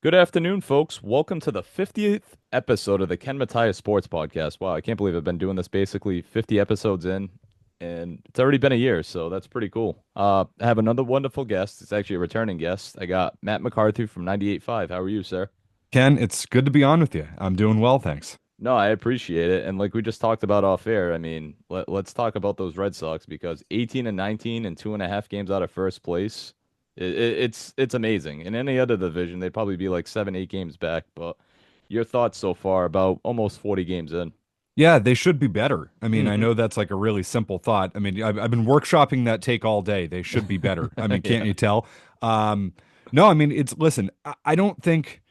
Good afternoon, folks. Welcome to the 50th episode of the Matias Sports Podcast. Wow, I can't believe I've been doing this basically 50 episodes in, and it's already been a year, so that's pretty cool. I have another wonderful guest. It's actually a returning guest. I got Matt McCarthy from 98.5. How are you, sir? Ken, it's good to be on with you. I'm doing well, thanks. No, I appreciate it. And like we just talked about off air, I mean, let's talk about those Red Sox because 18 and 19 and 2.5 games out of first place. It's amazing. In any other division, they'd probably be like 7, 8 games back. But your thoughts so far about almost 40 games in? Yeah, they should be better. I mean, I Hmm. know that's like a really simple thought. I mean, I've been workshopping that take all day. They should be better. I mean, can't Yeah. you tell? Um, no, I mean, listen, I don't think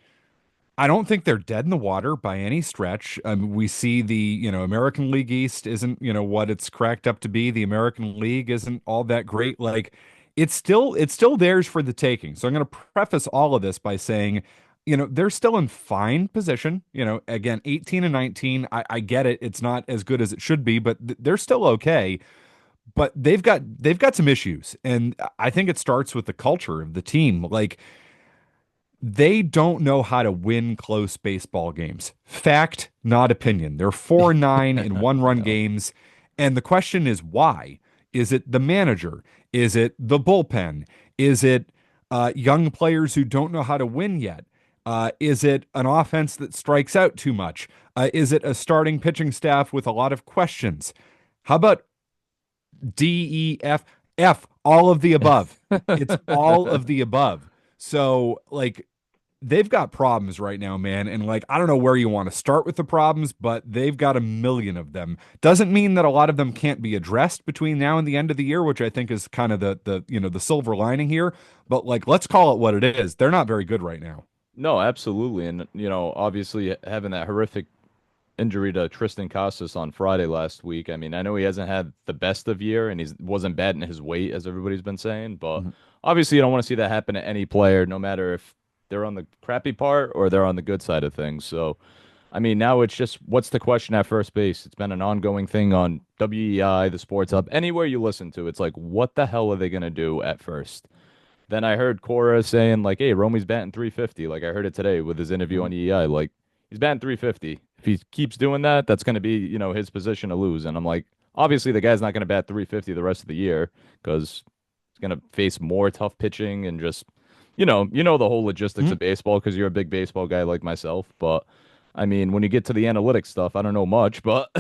they're dead in the water by any stretch. We see the American League East isn't what it's cracked up to be. The American League isn't all that great. Like it's still theirs for the taking. So I'm going to preface all of this by saying they're still in fine position. Again, 18 and 19. I get it. It's not as good as it should be, but they're still okay. But they've got some issues, and I think it starts with the culture of the team. Like they don't know how to win close baseball games. Fact, not opinion. They're 4-9 in I one-run know. games. And the question is why? Is it the manager? Is it the bullpen? Is it young players who don't know how to win yet? Is it an offense that strikes out too much? Is it a starting pitching staff with a lot of questions? How about D, E, F, F, all of the above? It's all of the above. So, like, they've got problems right now, man. And like, I don't know where you want to start with the problems, but they've got a million of them. Doesn't mean that a lot of them can't be addressed between now and the end of the year, which I think is kind of the silver lining here. But like, let's call it what it is. They're not very good right now. No, absolutely. And, obviously having that horrific injury to Triston Casas on Friday last week. I mean, I know he hasn't had the best of year and he wasn't batting his weight, as everybody's been saying, but Mhm. obviously you don't want to see that happen to any player, no matter if they're on the crappy part or they're on the good side of things. So, I mean, now it's just what's the question at first base? It's been an ongoing thing on WEI, the Sports Hub, anywhere you listen to. It's like, what the hell are they going to do at first? Then I heard Cora saying like, "Hey, Romy's batting 350." Like I heard it today with his interview on Mhm. EEI. Like he's batting 350. If he keeps doing that, that's going to be his position to lose. And I'm like, obviously the guy's not going to bat 350 the rest of the year because he's going to face more tough pitching and just you know the whole logistics of Mhm. baseball because you're a big baseball guy like myself. But I mean, when you get to the analytics stuff, I don't know much, but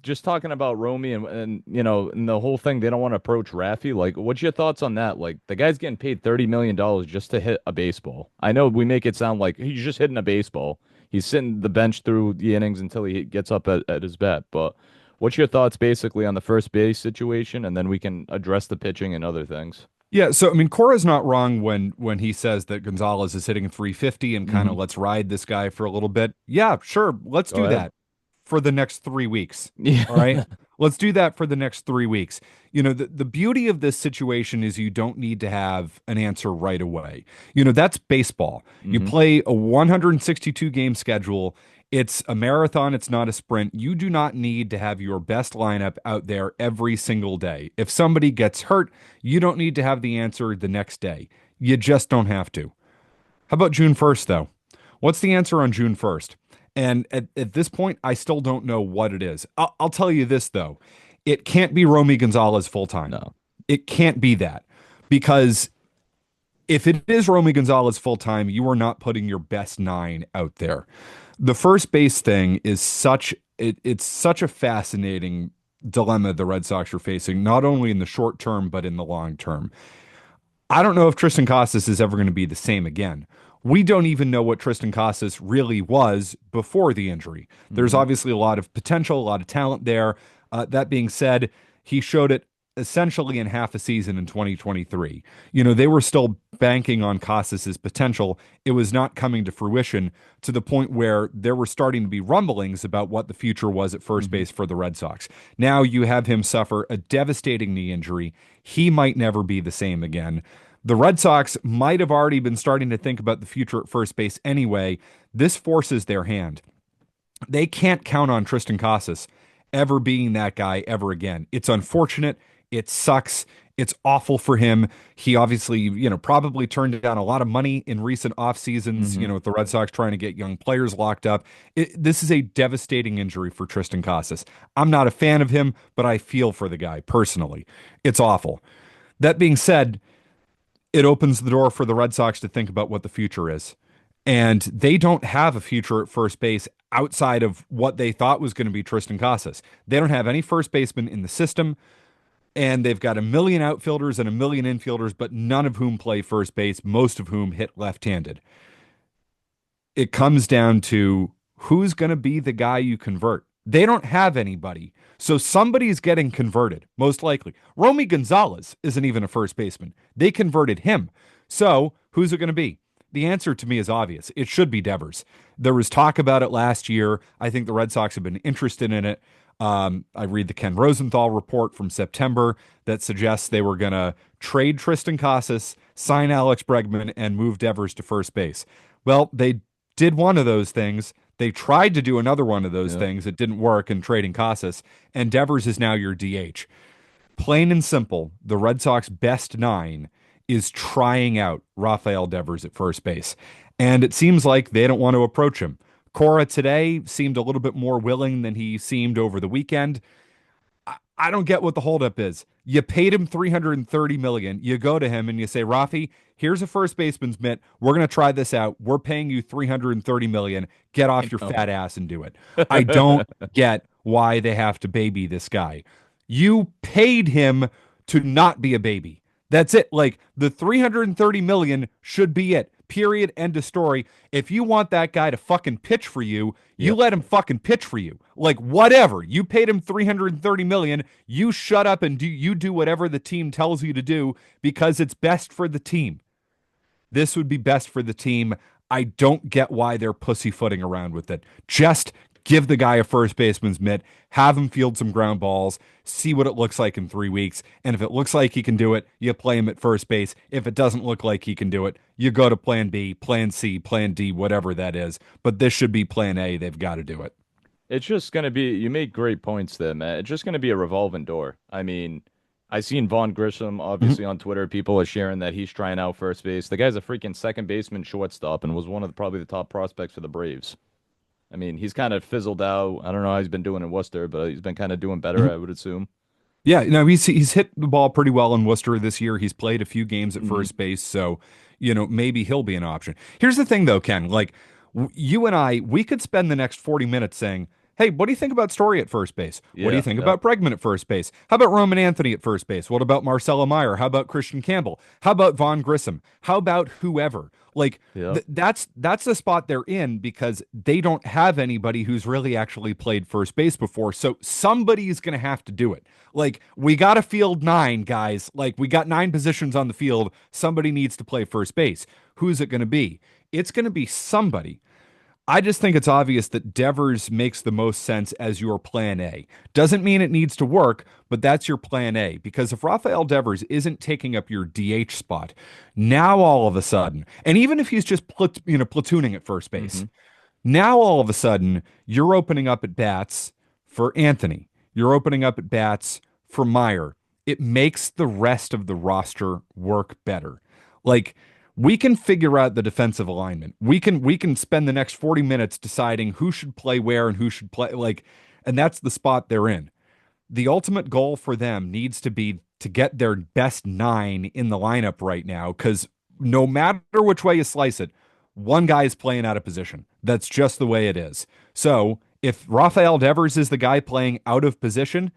just talking about Romy and and the whole thing, they don't want to approach Raffy. Like, what's your thoughts on that? Like, the guy's getting paid $30 million just to hit a baseball. I know we make it sound like he's just hitting a baseball. He's sitting the bench through the innings until he gets up at his bat. But what's your thoughts basically on the first base situation, and then we can address the pitching and other things. Yeah, so I mean, Cora's not wrong when he says that Gonzalez is hitting 350 and kind Hmm. of let's ride this guy for a little bit. Yeah, sure, let's Go do ahead. that for the next 3 weeks. Yeah. All right. Let's do that for the next 3 weeks. The beauty of this situation is you don't need to have an answer right away. That's baseball. You Hmm. play a 162 game schedule. It's a marathon, it's not a sprint. You do not need to have your best lineup out there every single day. If somebody gets hurt, you don't need to have the answer the next day. You just don't have to. How about June 1st, though? What's the answer on June 1st? And at this point, I still don't know what it is. I'll tell you this, though. It can't be Romy Gonzalez full time. No. It can't be that. Because if it is Romy Gonzalez full time, you are not putting your best nine out there. The first base thing is it's such a fascinating dilemma the Red Sox are facing, not only in the short term, but in the long term. I don't know if Triston Casas is ever going to be the same again. We don't even know what Triston Casas really was before the injury. There's Hmm. obviously a lot of potential, a lot of talent there. That being said, he showed it essentially in half a season in 2023. They were still banking on Casas's potential. It was not coming to fruition to the point where there were starting to be rumblings about what the future was at first Hmm. base for the Red Sox. Now you have him suffer a devastating knee injury. He might never be the same again. The Red Sox might have already been starting to think about the future at first base anyway. This forces their hand. They can't count on Triston Casas ever being that guy ever again. It's unfortunate. It sucks. It's awful for him. He obviously, probably turned down a lot of money in recent off seasons, Hmm. with the Red Sox trying to get young players locked up. This is a devastating injury for Triston Casas. I'm not a fan of him, but I feel for the guy personally. It's awful. That being said, it opens the door for the Red Sox to think about what the future is. And they don't have a future at first base outside of what they thought was going to be Triston Casas. They don't have any first baseman in the system, and they've got a million outfielders and a million infielders, but none of whom play first base, most of whom hit left-handed. It comes down to who's going to be the guy you convert. They don't have anybody. So somebody's getting converted, most likely. Romy Gonzalez isn't even a first baseman. They converted him. So who's it going to be? The answer to me is obvious. It should be Devers. There was talk about it last year. I think the Red Sox have been interested in it. I read the Ken Rosenthal report from September that suggests they were going to trade Triston Casas, sign Alex Bregman, and move Devers to first base. Well, they did one of those things. They tried to do another one of those Yeah. things. It didn't work in trading Casas, and Devers is now your DH. Plain and simple, the Red Sox best nine is trying out Rafael Devers at first base. And it seems like they don't want to approach him. Cora today seemed a little bit more willing than he seemed over the weekend. I don't get what the holdup is. You paid him 330 million. You go to him and you say, Rafi, here's a first baseman's mitt. We're going to try this out. We're paying you 330 million. Get I off your know. fat ass and do it. I don't get why they have to baby this guy. You paid him to not be a baby. That's it. Like the 330 million should be it. Period. End of story. If you want that guy to fucking pitch for you, you Yep. let him fucking pitch for you. Like whatever. You paid him 330 million. You shut up and do whatever the team tells you to do because it's best for the team. This would be best for the team. I don't get why they're pussyfooting around with it. Just give the guy a first baseman's mitt, have him field some ground balls, see what it looks like in 3 weeks. And if it looks like he can do it, you play him at first base. If it doesn't look like he can do it, you go to plan B, plan C, plan D, whatever that is. But this should be plan A. They've got to do it. It's just gonna be, you make great points there, Matt. It's just gonna be a revolving door. I mean, I seen Vaughn Grissom Mhm. obviously on Twitter. People are sharing that he's trying out first base. The guy's a freaking second baseman, shortstop, and was one of probably the top prospects for the Braves. I mean, he's kind of fizzled out. I don't know how he's been doing in Worcester, but he's been kind of doing better, Mhm. I would assume. Yeah, no, he's hit the ball pretty well in Worcester this year. He's played a few games at Hmm. first base, so maybe he'll be an option. Here's the thing, though, Ken. Like you and I, we could spend the next 40 minutes saying, "Hey, what do you think about Story at first base? What do you Yeah, think yeah, about Bregman at first base? How about Roman Anthony at first base? What about Marcelo Meyer? How about Christian Campbell? How about Vaughn Grissom? How about whoever?" Like yeah. that's the spot they're in because they don't have anybody who's really actually played first base before. So somebody's going to have to do it. Like we got to field nine guys. Like we got nine positions on the field. Somebody needs to play first base. Who's it going to be? It's going to be somebody. I just think it's obvious that Devers makes the most sense as your plan A. Doesn't mean it needs to work, but that's your plan A. Because if Rafael Devers isn't taking up your DH spot, now all of a sudden, and even if he's just platooning at first Hmm. base, now all of a sudden you're opening up at bats for Anthony. You're opening up at bats for Meyer. It makes the rest of the roster work better. Like we can figure out the defensive alignment. We can spend the next 40 minutes deciding who should play where and who should play and that's the spot they're in. The ultimate goal for them needs to be to get their best nine in the lineup right now because no matter which way you slice it, one guy is playing out of position. That's just the way it is. So if Rafael Devers is the guy playing out of position,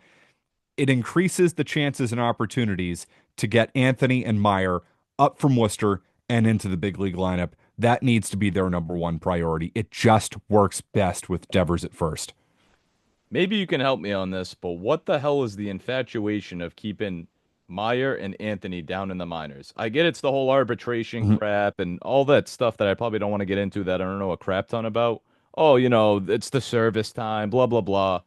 it increases the chances and opportunities to get Anthony and Meyer up from Worcester and into the big league lineup. That needs to be their number one priority. It just works best with Devers at first. Maybe you can help me on this, but what the hell is the infatuation of keeping Meyer and Anthony down in the minors? I get it's the whole arbitration Mhm. crap and all that stuff that I probably don't want to get into that I don't know a crap ton about. Oh, it's the service time, blah, blah, blah.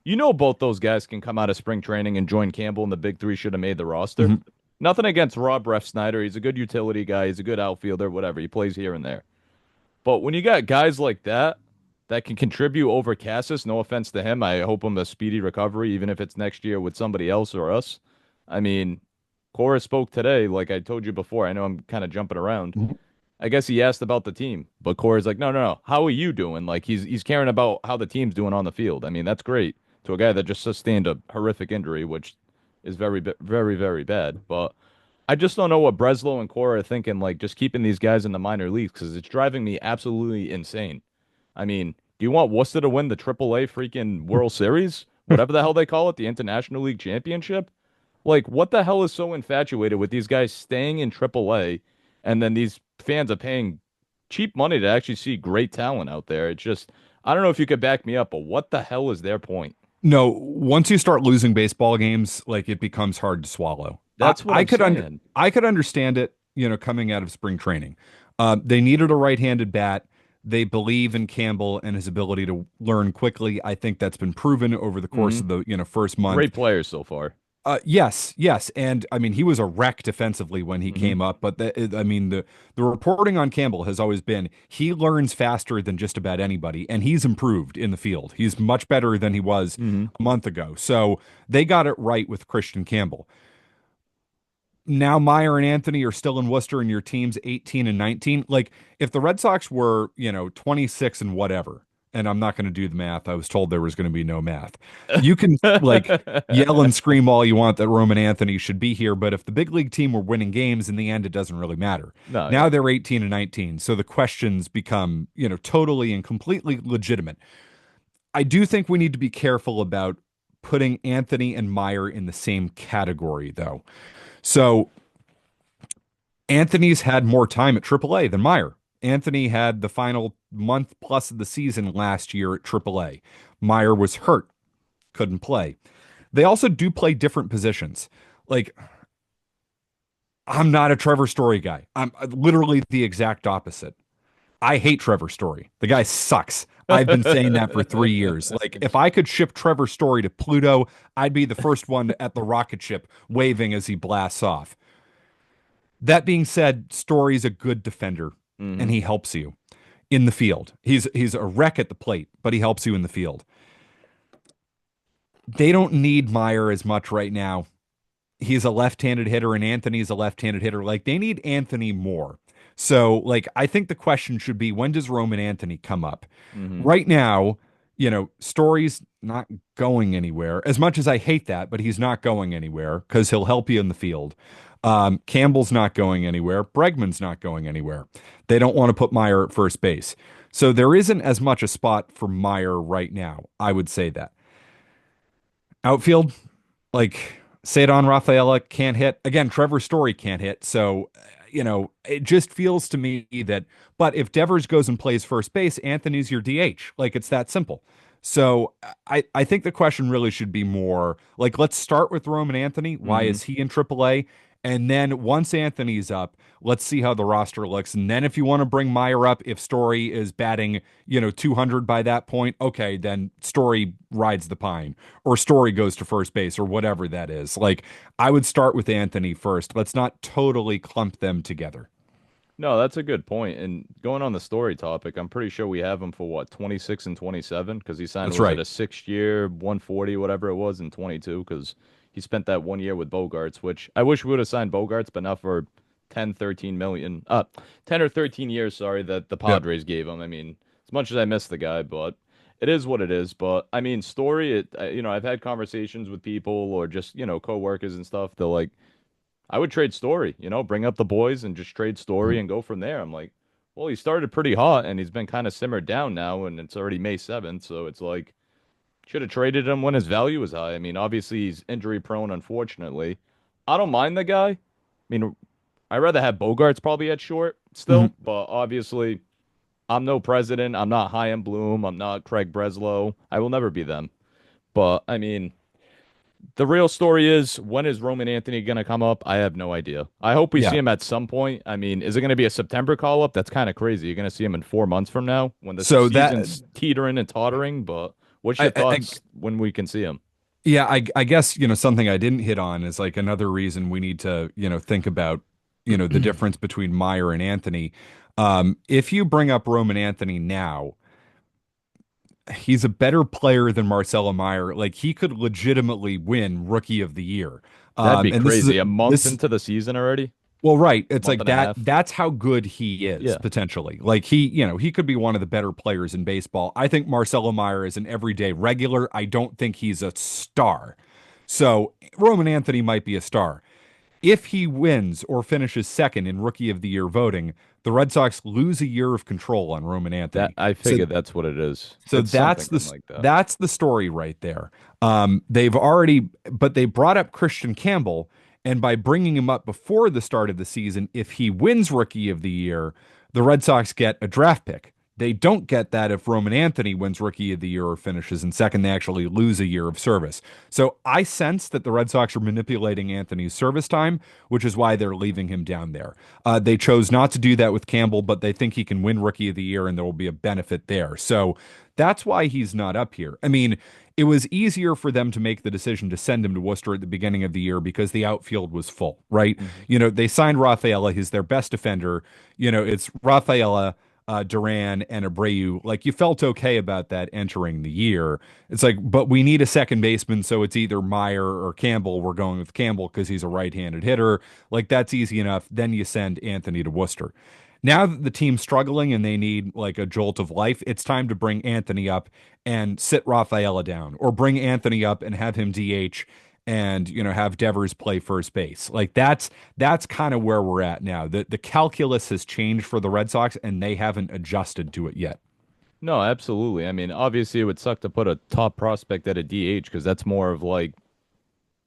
Both those guys can come out of spring training and join Campbell, and the big three should have made the roster. Mhm. Nothing against Rob Ref Snyder. He's a good utility guy. He's a good outfielder, whatever. He plays here and there. But when you got guys like that can contribute over Cassis, no offense to him, I hope him a speedy recovery, even if it's next year with somebody else or us. I mean, Cora spoke today, like I told you before. I know I'm kind of jumping around. Mhm. I guess he asked about the team, but Cora's like, no, no, no. How are you doing? Like he's caring about how the team's doing on the field. I mean, that's great to a guy that just sustained a horrific injury, which is very, very bad. But I just don't know what Breslow and Cora are thinking, like just keeping these guys in the minor leagues because it's driving me absolutely insane. I mean, do you want Worcester to win the AAA freaking World Series? Whatever the hell they call it, the International League Championship? Like, what the hell is so infatuated with these guys staying in AAA and then these fans are paying cheap money to actually see great talent out there? It's just, I don't know if you could back me up, but what the hell is their point? No, once you start losing baseball games, like it becomes hard to swallow. I, That's what I I'm could under saying. I could understand it, coming out of spring training. They needed a right-handed bat. They believe in Campbell and his ability to learn quickly. I think that's been proven over the course Hmm. of the, first month. Great players so far. Yes, yes, and I mean he was a wreck defensively when he Hmm. came up, but I mean the reporting on Campbell has always been he learns faster than just about anybody, and he's improved in the field. He's much better than he was Hmm. a month ago. So they got it right with Christian Campbell. Now Meyer and Anthony are still in Worcester, and your team's 18 and 19. Like if the Red Sox were 26 and whatever, and I'm not going to do the math. I was told there was going to be no math. You can like yell and scream all you want that Roman Anthony should be here, but if the big league team were winning games in the end, it doesn't really matter. No, Now yeah. they're 18 and 19, so the questions become, totally and completely legitimate. I do think we need to be careful about putting Anthony and Meyer in the same category, though. So Anthony's had more time at AAA than Meyer. Anthony had the final month plus of the season last year at AAA. Meyer was hurt, couldn't play. They also do play different positions. Like, I'm not a Trevor Story guy. I'm literally the exact opposite. I hate Trevor Story. The guy sucks. I've been saying that for 3 years. Like, if I could ship Trevor Story to Pluto, I'd be the first one at the rocket ship waving as he blasts off. That being said, Story's a good defender and Hmm. he helps you in the field. He's a wreck at the plate, but he helps you in the field. They don't need Meyer as much right now. He's a left-handed hitter and Anthony's a left-handed hitter. Like they need Anthony more. So, like I think the question should be when does Roman Anthony come up? Hmm. Right now, Story's not going anywhere. As much as I hate that, but he's not going anywhere because he'll help you in the field. Campbell's not going anywhere. Bregman's not going anywhere. They don't want to put Meyer at first base. So there isn't as much a spot for Meyer right now. I would say that. Outfield, like Cedon Rafaela can't hit. Again, Trevor Story can't hit. So, it just feels to me that, but if Devers goes and plays first base, Anthony's your DH. Like it's that simple. So I think the question really should be more like, let's start with Roman Anthony. Why Hmm. is he in AAA? And then once Anthony's up, let's see how the roster looks. And then if you want to bring Meyer up, if Story is batting, 200 by that point, okay, then Story rides the pine or Story goes to first base or whatever that is. Like I would start with Anthony first. Let's not totally clump them together. No, that's a good point. And going on the Story topic, I'm pretty sure we have him for what, 26 and 27? Because he signed, That's was it right. a 6 year, 140, whatever it was, in 22? Because he spent that 1 year with Bogarts, which I wish we would have signed Bogarts, but not for 10, 13 million. 10 or 13 years, sorry, that the Yep. Padres gave him. I mean, as much as I miss the guy, but it is what it is. But I mean, Story, I've had conversations with people or just, coworkers and stuff. They're like, I would trade Story, bring up the boys and just trade Story and go from there. I'm like, well, he started pretty hot and he's been kind of simmered down now, and it's already May 7th, so it's like should have traded him when his value was high. I mean, obviously he's injury prone, unfortunately. I don't mind the guy. I mean, I'd rather have Bogarts probably at short Mhm. still, but obviously I'm no president. I'm not Chaim Bloom. I'm not Craig Breslow. I will never be them. But I mean, the real story is when is Roman Anthony going to come up? I have no idea. I hope we see Yeah. him at some point. I mean, is it going to be a September call up? That's kind of crazy. You're going to see him in 4 months from now when the So that season's teetering and tottering. But what's your I thoughts when we can see him? yeah, I guess, something I didn't hit on is like another reason we need to, think about, the difference between Meyer and Anthony. If you bring up Roman Anthony now, he's a better player than Marcelo Meyer. Like he could legitimately win Rookie of the Year. That'd be And this is crazy. A month this into the season already? well, right. It's Month like and a that. half? That's how good he is Yeah. potentially. Like he could be one of the better players in baseball. I think Marcelo Meyer is an everyday regular. I don't think he's a star. So Roman Anthony might be a star. If he wins or finishes second in Rookie of the Year voting, the Red Sox lose a year of control on Roman That Anthony. I So figured that's what it is. so It's something like that. that's the story right there. They've already, but they brought up Christian Campbell, and by bringing him up before the start of the season, if he wins Rookie of the Year, the Red Sox get a draft pick. They don't get that if Roman Anthony wins Rookie of the Year or finishes in second. They actually lose a year of service. So I sense that the Red Sox are manipulating Anthony's service time, which is why they're leaving him down there. They chose not to do that with Campbell, but they think he can win Rookie of the Year and there will be a benefit there. So that's why he's not up here. I mean, it was easier for them to make the decision to send him to Worcester at the beginning of the year because the outfield was full, right? Mhm. They signed Rafaela, he's their best defender. It's Rafaela, Duran, and Abreu. Like, you felt okay about that entering the year. It's like, but we need a second baseman, so it's either Meyer or Campbell. We're going with Campbell because he's a right-handed hitter. Like, that's easy enough. Then you send Anthony to Worcester. Now that the team's struggling and they need like a jolt of life, it's time to bring Anthony up and sit Rafaela down, or bring Anthony up and have him DH and have Devers play first base. Like that's kind of where we're at now. The calculus has changed for the Red Sox and they haven't adjusted to it yet. No, absolutely. I mean, obviously it would suck to put a top prospect at a DH because that's more of like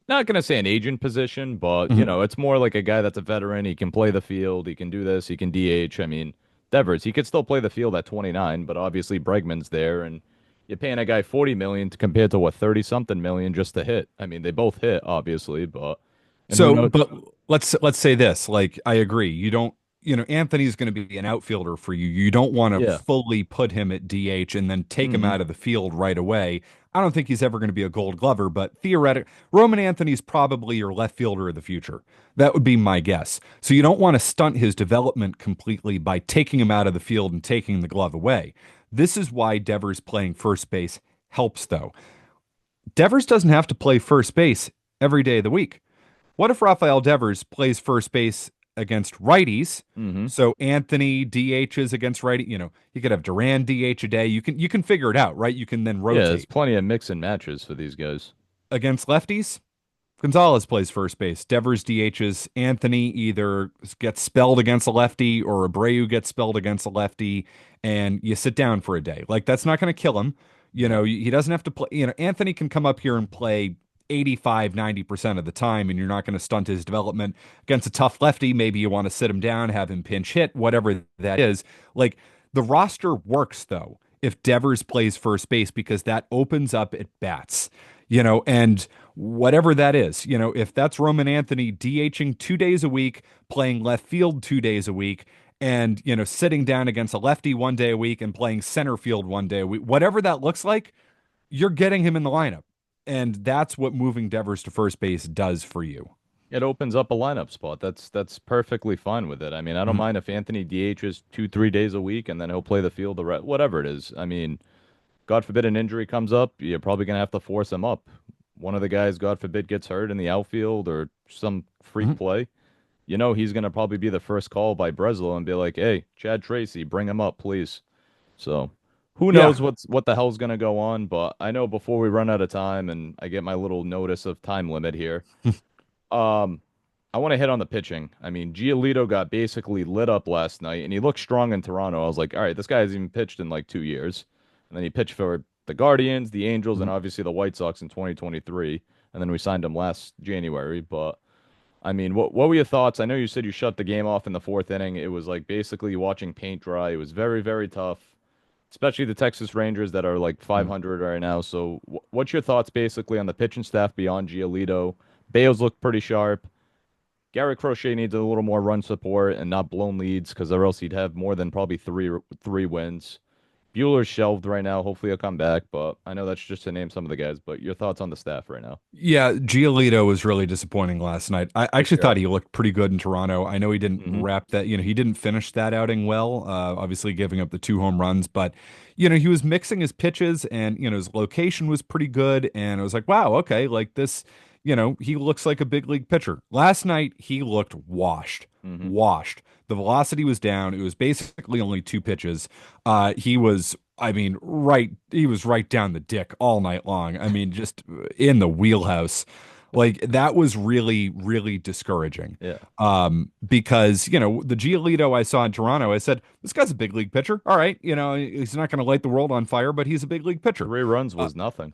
not gonna say an agent position, but Mhm. it's more like a guy that's a veteran. He can play the field, he can do this, he can DH. I mean, Devers, he could still play the field at 29, but obviously Bregman's there and you're paying a guy 40 million to compared to what 30 something million just to hit. I mean, they both hit, obviously, but and who So, knows? but let's say this. Like, I agree. You don't, Anthony's going to be an outfielder for you. You don't want to Yeah. fully put him at DH and then take him Hmm. out of the field right away. I don't think he's ever going to be a Gold Glover, but theoretically, Roman Anthony's probably your left fielder of the future. That would be my guess. So you don't want to stunt his development completely by taking him out of the field and taking the glove away. This is why Devers playing first base helps, though. Devers doesn't have to play first base every day of the week. What if Rafael Devers plays first base against righties? Hmm. So Anthony DHs against righty. You could have Duran DH a day. You can figure it out, right? You can then Yeah, there's rotate plenty of mix and matches for these guys. against lefties. Gonzalez plays first base. Devers DHs. Anthony either gets spelled against a lefty or Abreu gets spelled against a lefty, and you sit down for a day. Like, that's not going to kill him. No. He doesn't have to play. Anthony can come up here and play 85, 90% of the time, and you're not going to stunt his development. Against a tough lefty, maybe you want to sit him down, have him pinch hit, whatever that is. Like, the roster works, though, if Devers plays first base because that opens up at bats, and whatever that is, if that's Roman Anthony DHing 2 days a week, playing left field 2 days a week, and, sitting down against a lefty 1 day a week and playing center field 1 day a week, whatever that looks like, you're getting him in the lineup. And that's what moving Devers to first base does for you. It opens up a lineup spot. That's perfectly fine with it. I mean, I don't Mhm. mind if Anthony DHs 2, 3 days a week and then he'll play the field whatever it is. I mean, God forbid an injury comes up, you're probably gonna have to force him up. One of the guys, God forbid, gets hurt in the outfield or some freak Mhm. play. He's gonna probably be the first call by Breslow and be like, "Hey, Chad Tracy, bring him up, please." So, who Yeah. knows what the hell's gonna go on? But I know before we run out of time and I get my little notice of time limit here. Um, I want to hit on the pitching. I mean, Giolito got basically lit up last night, and he looked strong in Toronto. I was like, all right, this guy hasn't even pitched in like 2 years. And then he pitched for the Guardians, the Angels, and Mhm. obviously the White Sox in 2023. And then we signed him last January. But I mean, what were your thoughts? I know you said you shut the game off in the fourth inning. It was like basically watching paint dry. It was very, very tough, especially the Texas Rangers that are like Mhm. 500 right now. So, what's your thoughts basically on the pitching staff beyond Giolito? Bales looked pretty sharp. Garrett Crochet needs a little more run support and not blown leads because or else he'd have more than probably three wins. Bueller's shelved right now. Hopefully he'll come back, but I know that's just to name some of the guys. But your thoughts on the staff right now? Yeah, Giolito was really disappointing last night. I For actually thought sure. he looked pretty good in Toronto. I know he didn't Hmm. wrap that, he didn't finish that outing well, obviously giving up the 2 home runs, but, he was mixing his pitches and, his location was pretty good. And I was like, wow, okay, like this, he looks like a big league pitcher. Last night, he looked washed, Hmm. washed. The velocity was down. It was basically only two pitches. He was right down the dick all night long. I mean, just in the wheelhouse. Like that was really, really discouraging. Yeah. Because, the Giolito I saw in Toronto, I said, this guy's a big league pitcher. All right. He's not going to light the world on fire, but he's a big league pitcher. 3 runs Uh, was nothing.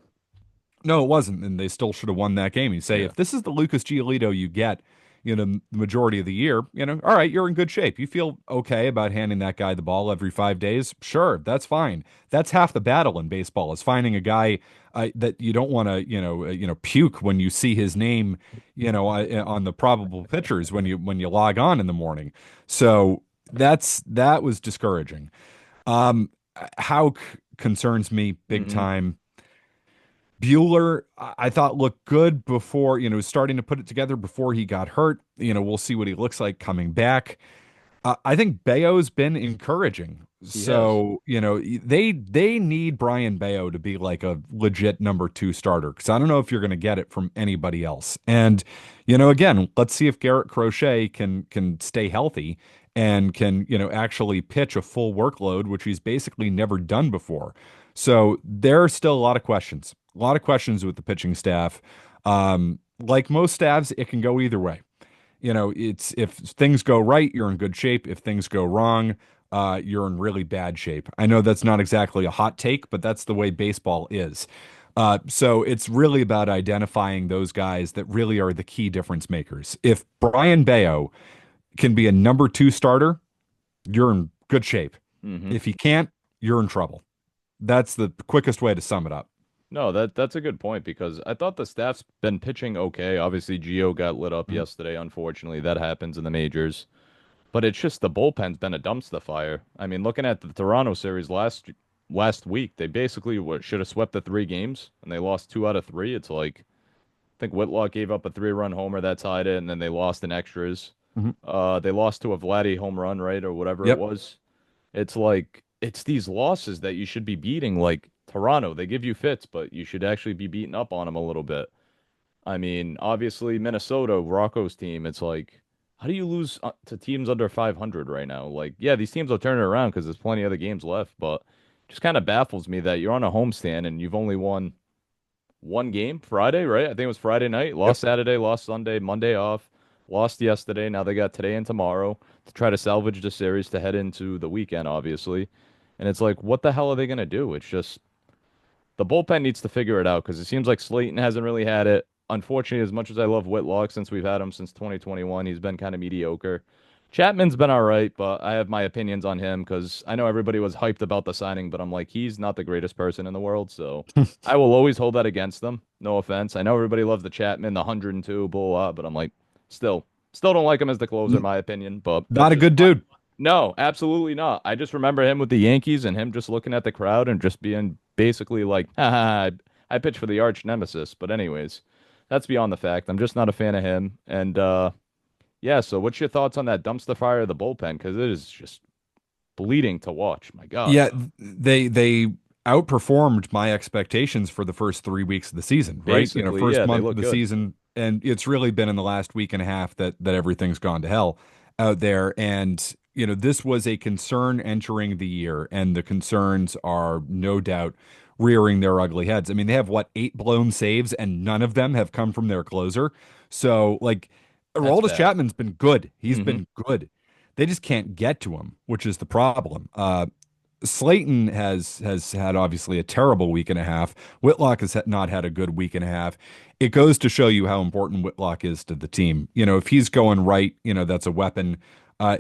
no, it wasn't, and they still should have won that game. You say Yeah. if this is the Lucas Giolito you get, the majority of the year, all right, you're in good shape. You feel okay about handing that guy the ball every 5 days. Sure, that's fine. That's half the battle in baseball is finding a guy that you don't want to, puke when you see his name, on the probable pitchers when you log on in the morning. So that was discouraging. Um, how concerns me big Hmm. time. Bueller, I thought looked good before, was starting to put it together before he got hurt. We'll see what he looks like coming back. I think Bayo's been encouraging. He has. So, they need Brian Bayo to be like a legit number two starter because I don't know if you're going to get it from anybody else. And, again, let's see if Garrett Crochet can stay healthy and can, actually pitch a full workload, which he's basically never done before. So there are still a lot of questions, with the pitching staff. Like most staffs, it can go either way. It's if things go right, you're in good shape. If things go wrong, you're in really bad shape. I know that's not exactly a hot take, but that's the way baseball is. So it's really about identifying those guys that really are the key difference makers. If Brian Bayo can be a number two starter, you're in good shape. Hmm. If he can't, you're in trouble. That's the quickest way to sum it up. No, that's a good point because I thought the staff's been pitching okay. Obviously, Gio got lit up Mhm. yesterday. Unfortunately, that happens in the majors. But it's just the bullpen's been a dumpster fire. I mean, looking at the Toronto series last week, they basically should have swept the 3 games and they lost 2 out of 3. It's like I think Whitlock gave up a 3-run homer that tied it, and then they lost in extras. Mhm. They lost to a Vladdy home run, right, or whatever it Yep. was. It's like it's these losses that you should be beating. Like Toronto, they give you fits, but you should actually be beating up on them a little bit. I mean, obviously Minnesota, Rocco's team, it's like, how do you lose to teams under 500 right now? Like, yeah, these teams will turn it around because there's plenty of the games left, but it just kind of baffles me that you're on a homestand and you've only won 1 game Friday, right? I think it was Friday night. Yep. Lost Saturday, lost Sunday, Monday off, lost yesterday. Now they got today and tomorrow to try to salvage the series to head into the weekend, obviously. And it's like, what the hell are they going to do? It's just the bullpen needs to figure it out because it seems like Slayton hasn't really had it. Unfortunately, as much as I love Whitlock since we've had him since 2021, he's been kind of mediocre. Chapman's been all right, but I have my opinions on him because I know everybody was hyped about the signing, but I'm like, he's not the greatest person in the world, so I will always hold that against them. No offense. I know everybody loves the Chapman, the 102, bull, but I'm like, still don't like him as the closer, in N- my opinion, but that's Not a just good my. dude. No, absolutely not. I just remember him with the Yankees and him just looking at the crowd and just being basically like, haha, I pitch for the arch nemesis. But anyways, that's beyond the fact. I'm just not a fan of him. And yeah, so what's your thoughts on that dumpster fire of the bullpen? Because it is just bleeding to watch. My God. Yeah, they outperformed my expectations for the first 3 weeks of the season, right? Basically, First yeah, they month of look the good. season, and it's really been in the last week and a half that everything's gone to hell out there. And this was a concern entering the year, and the concerns are no doubt rearing their ugly heads. I mean, they have what, 8 blown saves, and none of them have come from their closer. So, like, That's Aroldis bad. Chapman's been good. He's Hmm. been good. They just can't get to him, which is the problem. Slayton has had obviously a terrible week and a half. Whitlock has not had a good week and a half. It goes to show you how important Whitlock is to the team. If he's going right, that's a weapon.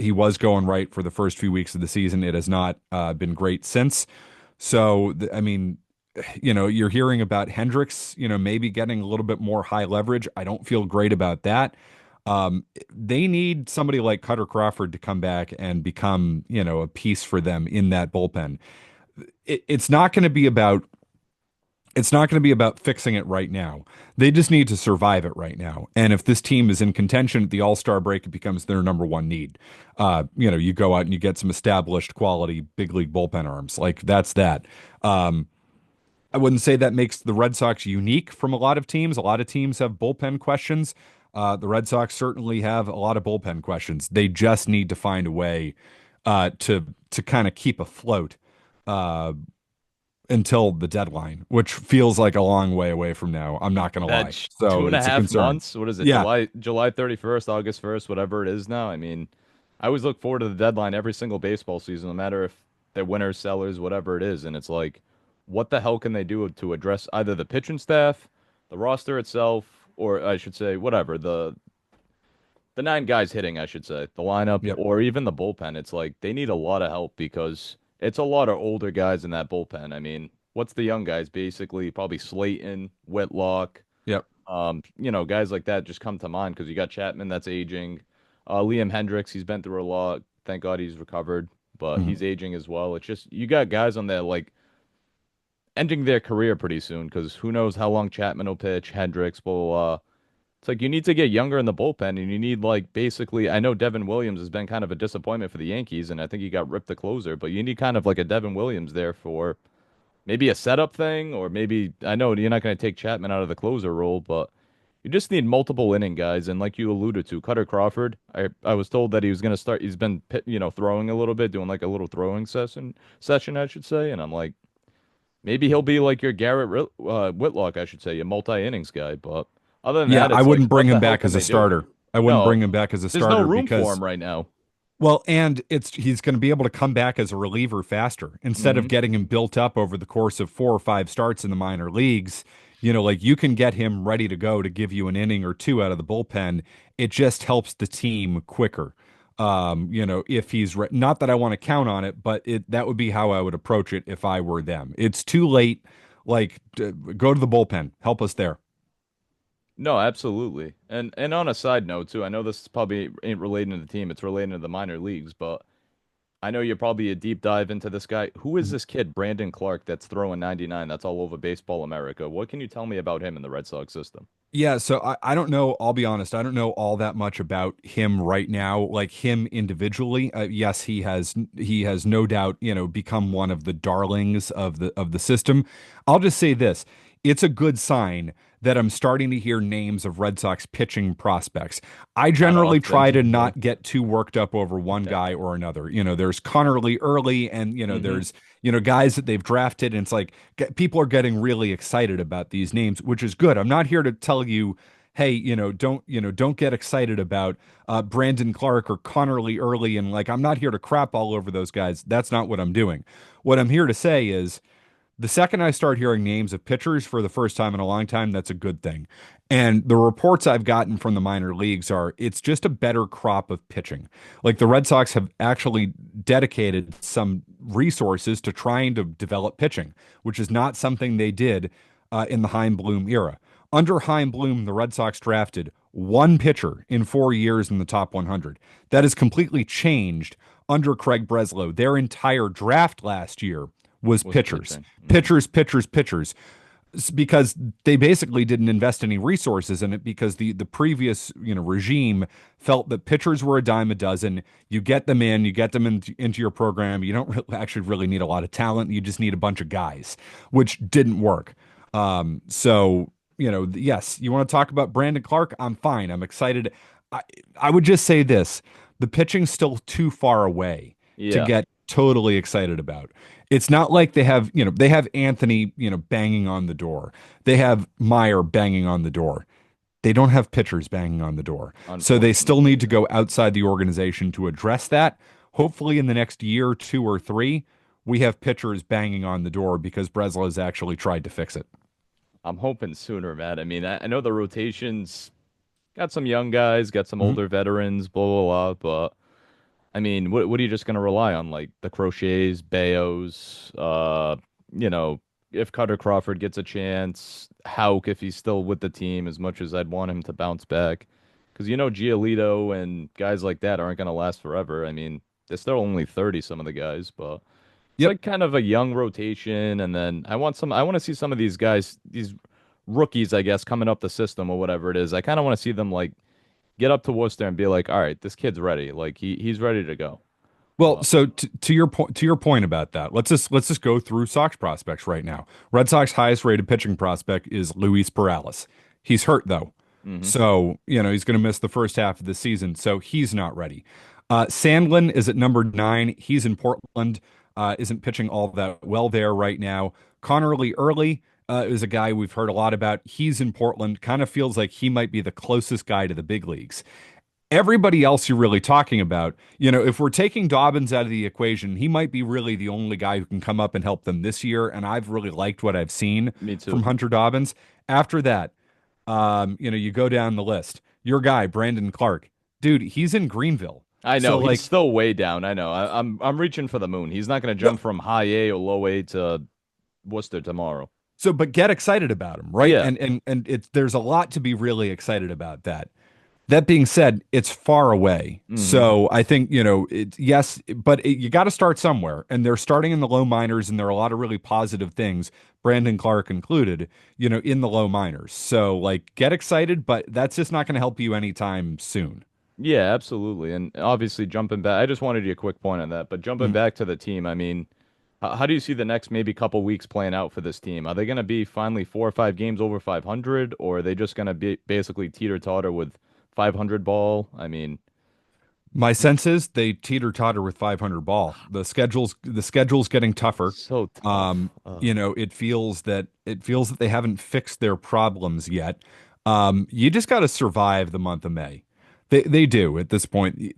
He was going right for the first few weeks of the season. It has not been great since. So, I mean, you're hearing about Hendricks, maybe getting a little bit more high leverage. I don't feel great about that. They need somebody like Cutter Crawford to come back and become, a piece for them in that bullpen. It's not going to be about fixing it right now. They just need to survive it right now. And if this team is in contention at the All-Star break, it becomes their number one need. You go out and you get some established quality big league bullpen arms. Like that's that. Um, I wouldn't say that makes the Red Sox unique from a lot of teams. A lot of teams have bullpen questions. The Red Sox certainly have a lot of bullpen questions. They just need to find a way to kind of keep afloat uh, until the deadline, which feels like a long way away from now. I'm not going to lie. Bench two So and a it's a half concern. months. What is it? Yeah. July 31st, August 1st, whatever it is now. I mean, I always look forward to the deadline every single baseball season, no matter if they're winners, sellers, whatever it is. And it's like, what the hell can they do to address either the pitching staff, the roster itself, or I should say, whatever, the nine guys hitting, I should say, the lineup, Yep. or even the bullpen. It's like they need a lot of help because it's a lot of older guys in that bullpen. I mean, what's the young guys? Basically, probably Slayton, Whitlock, Yep. guys like that just come to mind because you got Chapman that's aging. Liam Hendricks, he's been through a lot. Thank God he's recovered, but Mhm. he's aging as well. It's just you got guys on there like ending their career pretty soon because who knows how long Chapman will pitch, Hendricks, blah, blah, blah. It's like you need to get younger in the bullpen, and you need like basically. I know Devin Williams has been kind of a disappointment for the Yankees, and I think he got ripped the closer. But you need kind of like a Devin Williams there for maybe a setup thing, or maybe I know you're not going to take Chapman out of the closer role, but you just need multiple inning guys. And like you alluded to, Cutter Crawford, I was told that he was going to start. He's been throwing a little bit, doing like a little throwing session, I should say. And I'm like, maybe he'll be like your Whitlock, I should say, your multi innings guy. But other than Yeah, that, I it's like, wouldn't bring what him the hell back can as a they do? starter. I wouldn't No, bring him back as a there's no starter room for because him right now. well, and it's he's going to be able to come back as a reliever faster instead of Hmm. getting him built up over the course of 4 or 5 starts in the minor leagues. Like you can get him ready to go to give you an inning or two out of the bullpen. It just helps the team quicker. If not that I want to count on it, but that would be how I would approach it if I were them. It's too late. Like, go to the bullpen. Help us there. No, absolutely. And on a side note too, I know this probably ain't relating to the team, it's relating to the minor leagues, but I know you're probably a deep dive into this guy. Who is this kid, Brandon Clark, that's throwing 99, that's all over Baseball America? What can you tell me about him in the Red Sox system? Yeah, so I don't know. I'll be honest. I don't know all that much about him right now, like him individually. Yes, he has no doubt, become one of the darlings of the system. I'll just say this: it's a good sign that I'm starting to hear names of Red Sox pitching prospects. I Not generally often. try to Yeah. not get too worked up over one Yeah. guy or another. There's Connerly early, and Hmm. there's guys that they've drafted, and it's like people are getting really excited about these names, which is good. I'm not here to tell you, hey, don't get excited about Brandon Clark or Connerly early, and like I'm not here to crap all over those guys. That's not what I'm doing. What I'm here to say is the second I start hearing names of pitchers for the first time in a long time, that's a good thing. And the reports I've gotten from the minor leagues are it's just a better crop of pitching. Like the Red Sox have actually dedicated some resources to trying to develop pitching, which is not something they did in the Heim Bloom era. Under Heim Bloom, the Red Sox drafted one pitcher in 4 years in the top 100. That has completely changed under Craig Breslow. Their entire draft last year was Was pitchers, pitching. Hmm. pitchers, pitchers, pitchers, because they basically didn't invest any resources in it because the previous regime felt that pitchers were a dime a dozen. You get them in, you get them into your program. You don't actually really need a lot of talent. You just need a bunch of guys, which didn't work. So yes, you want to talk about Brandon Clark? I'm fine. I'm excited. I I would just say this: the pitching's still too far away to Yeah. get totally excited about. It's not like they have Anthony, banging on the door. They have Meyer banging on the door. They don't have pitchers banging on the door. So they still Unfortunately, need to yeah. go outside the organization to address that. Hopefully in the next year, 2 or 3, we have pitchers banging on the door because Breslow's actually tried to fix it. I'm hoping sooner, Matt. I mean, I know the rotations got some young guys, got some Mhm. older veterans, blah blah blah, but I mean, what are you just gonna rely on? Like the Crochets, Bayos, you know, if Cutter Crawford gets a chance, Hauk if he's still with the team, as much as I'd want him to bounce back. Because Giolito and guys like that aren't gonna last forever. I mean, they're still only 30, some of the guys, but it's Yep. like kind of a young rotation, and then I want to see some of these guys, these rookies, I guess, coming up the system or whatever it is. I kind of want to see them like get up to Worcester and be like, all right, this kid's ready. Like he's ready to go. Well, But so to your point about that, let's just go through Sox prospects right now. Red Sox highest rated pitching prospect is Luis Perales. He's hurt though. hmm So, he's going to miss the first half of the season, so he's not ready. Sandlin is at number 9. He's in Portland, isn't pitching all that well there right now. Connerly Early is a guy we've heard a lot about. He's in Portland, kind of feels like he might be the closest guy to the big leagues. Everybody else you're really talking about, if we're taking Dobbins out of the equation, he might be really the only guy who can come up and help them this year. And I've really liked what I've seen me from too. Hunter Dobbins. After that, you go down the list. Your guy, Brandon Clark, dude, he's in Greenville. I So know he's like, still way down. I know. I'm reaching for the moon. He's not going to no, jump from high A or low A to Worcester tomorrow. but get excited about him, right? Yeah. And it's there's a lot to be really excited about that. That being said, it's far away. hmm So I think, yes, but you got to start somewhere. And they're starting in the low minors, and there are a lot of really positive things, Brandon Clark included, in the low minors. So, like, get excited, but that's just not going to help you anytime soon. Yeah, absolutely. And obviously jumping back, I just wanted you a quick point on that, but jumping Mhm. back to the team, I mean, how do you see the next maybe couple weeks playing out for this team? Are they going to be finally 4 or 5 games over 500, or are they just going to be basically teeter-totter with 500 ball? I mean, My sense is they teeter-totter with 500 ball. The schedule's getting tougher. so tough. It feels that they haven't fixed their problems yet. You just got to survive the month of May. They do at this point.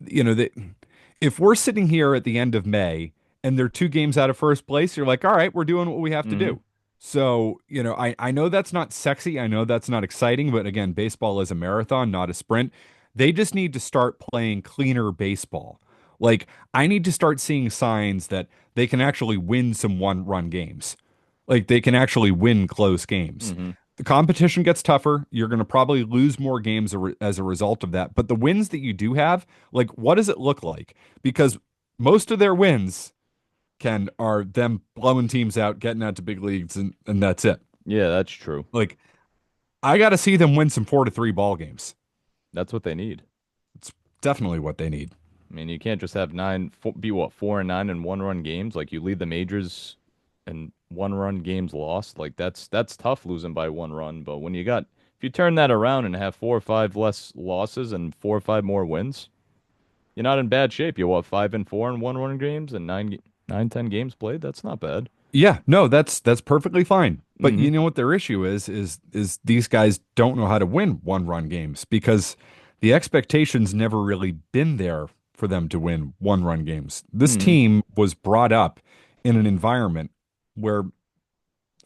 If we're sitting here at the end of May and they're 2 games out of first place, you're like, all right, we're doing what we have to hmm do. So, I know that's not sexy. I know that's not exciting, but again, baseball is a marathon, not a sprint. They just need to start playing cleaner baseball. Like, I need to start seeing signs that they can actually win some one-run games. Like, they can actually win close games. hmm The competition gets tougher. You're going to probably lose more games as a result of that. But the wins that you do have, like, what does it look like? Because most of their wins, Ken, are them blowing teams out, getting out to big leagues, and that's it. Yeah, that's true. Like, I got to see them win some 4-3 ball games. That's what they need. It's definitely what they need. I mean, you can't just have be what, 4-9 in one-run games. Like you lead the majors and one-run games lost. Like that's tough losing by 1 run. But when you got if you turn that around and have 4 or 5 less losses and 4 or 5 more wins, you're not in bad shape. You're what, 5-4 in one-run games and 10 games played. That's not bad. Yeah, no, that's perfectly fine. But hmm you know what their issue is these guys don't know how to win one-run games because the expectations never really been there for them to win one-run games. This hmm team was brought up in an environment where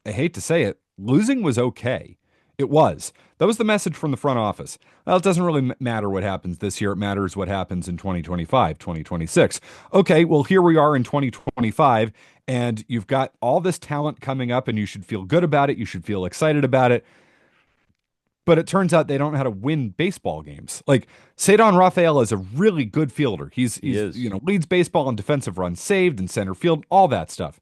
I hate to say it, losing was okay. It was. That was the message from the front office. Well, it doesn't really matter what happens this year. It matters what happens in 2025, 2026. Okay, well, here we are in 2025, and you've got all this talent coming up, and you should feel good about it. You should feel excited about it. But it turns out they don't know how to win baseball games. Like Cedon Rafael is a really good fielder. He's He he's is. leads baseball in defensive runs saved and center field, all that stuff.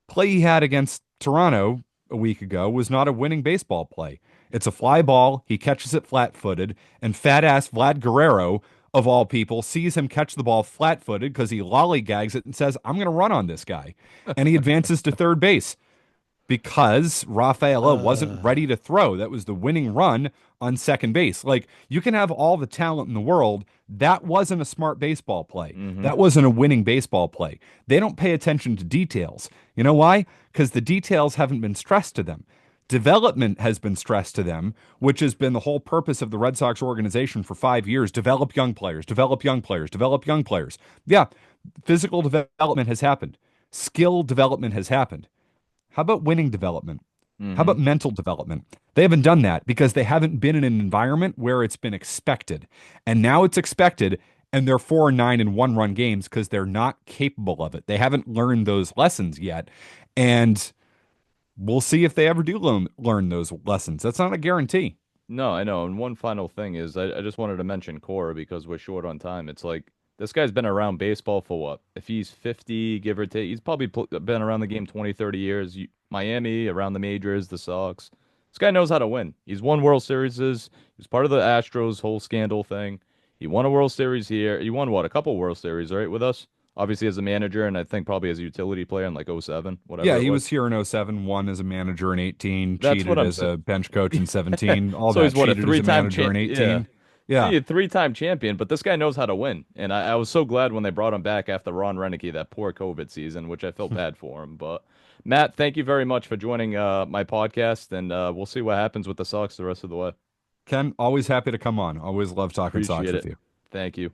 Play he had against Toronto a week ago was not a winning baseball play. It's a fly ball. He catches it flat footed, and fat ass Vlad Guerrero, of all people, sees him catch the ball flat footed because he lollygags it and says, I'm going to run on this guy. And he advances to third base because Rafaela wasn't Uh, ready to throw. That was the winning run on second base. Like, you can have all the talent in the world. That wasn't a smart baseball play. hmm That wasn't a winning baseball play. They don't pay attention to details. You know why? Because the details haven't been stressed to them. Development has been stressed to them, which has been the whole purpose of the Red Sox organization for 5 years. Develop young players, develop young players, develop young players. Yeah, physical development has happened. Skill development has happened. How about winning development? How hmm about mental development? They haven't done that because they haven't been in an environment where it's been expected. And now it's expected, and they're 4-9 in one-run games because they're not capable of it. They haven't learned those lessons yet. And we'll see if they ever do learn those lessons. That's not a guarantee. No, I know. And one final thing is, I just wanted to mention Cora because we're short on time. It's like this guy's been around baseball for what? If he's 50, give or take, he's probably been around the game 20, 30 years. Miami, around the majors, the Sox. This guy knows how to win. He's won World Series. He was part of the Astros whole scandal thing. He won a World Series here. He won what? A couple World Series, right, with us? Obviously as a manager, and I think probably as a utility player in like '07, whatever Yeah, it he was. was here in '07, won as a manager in 18, That's what cheated I'm as saying. a bench coach in 17, all So he's that, what, a cheated as a three-time manager champ? in Yeah. 18. Yeah. Yeah, three-time champion, but this guy knows how to win. And I was so glad when they brought him back after Ron Renicky, that poor COVID season, which I felt bad for him. But Matt, thank you very much for joining my podcast, and we'll see what happens with the Sox the rest of the way. Ken, always happy to come on. Always love talking Sox Appreciate with it. you. Thank you.